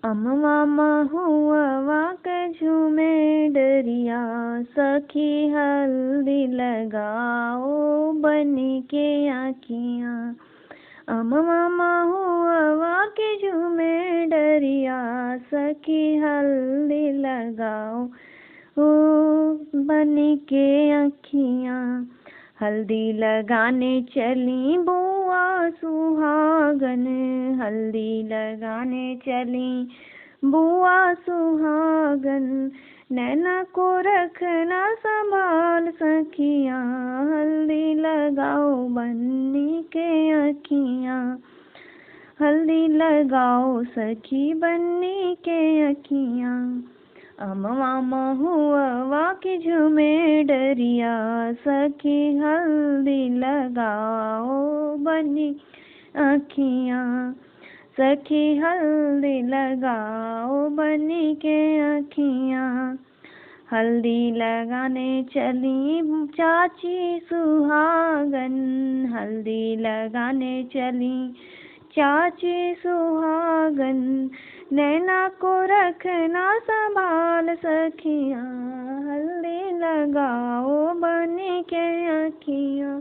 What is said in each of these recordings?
अमवा महुआ के झूमे डरिया, सखी हल्दी लगाओ बनी के आँखियाँ। अमवा महुआ के झूमे डरिया, सखी हल्दी लगाओ ओ बनी के आँखियाँ। हल्दी लगाने चली बुआ सुहागन, हल्दी लगाने चली बुआ सुहागन। नैना को रखना संभाल सखियाँ, हल्दी लगाओ बन्नी के आँखियाँ। हल्दी लगाओ सखी बन्नी के आँखियाँ। अमवा महुआ के झूमे डरिया, सखी हल्दी लगाओ बनी आँखियाँ। सखी हल्दी लगाओ बनी के आँखियाँ। हल्दी लगाने चली चाची सुहागन, हल्दी लगाने चली चाची सुहागन। नैना को रखना संभाल सखियाँ, हल्दी लगाओ बनी के आँखियाँ।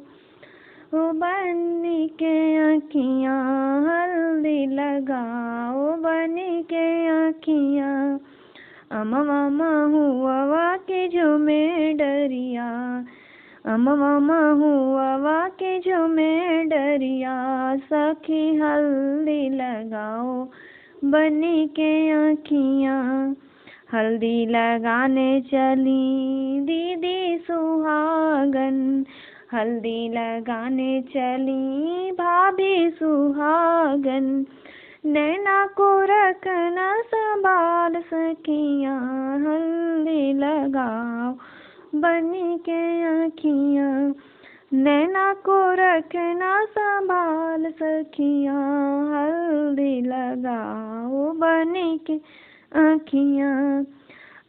ओ बनी के आँखियाँ, हल्दी लगाओ बनी के आँखियाँ। अमवा महुआ के झूमे डरिया, अमवा महुआ के झूमे डरिया, सखी हल्दी लगाओ बनी के आँखियाँ। हल्दी लगाने चली दीदी सुहागन, हल्दी लगाने चली भाभी सुहागन। नैना को रखना संभाल सखियाँ, हल्दी लगाओ बनी के आँखियाँ। नैना को रखना संभाल सखियाँ, हल्दी लगाओ बनी के आँखियाँ।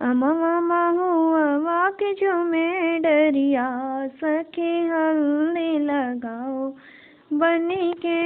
अमवा महुआ के झूमे डरिया, सखी हल्दी लगाओ बनी के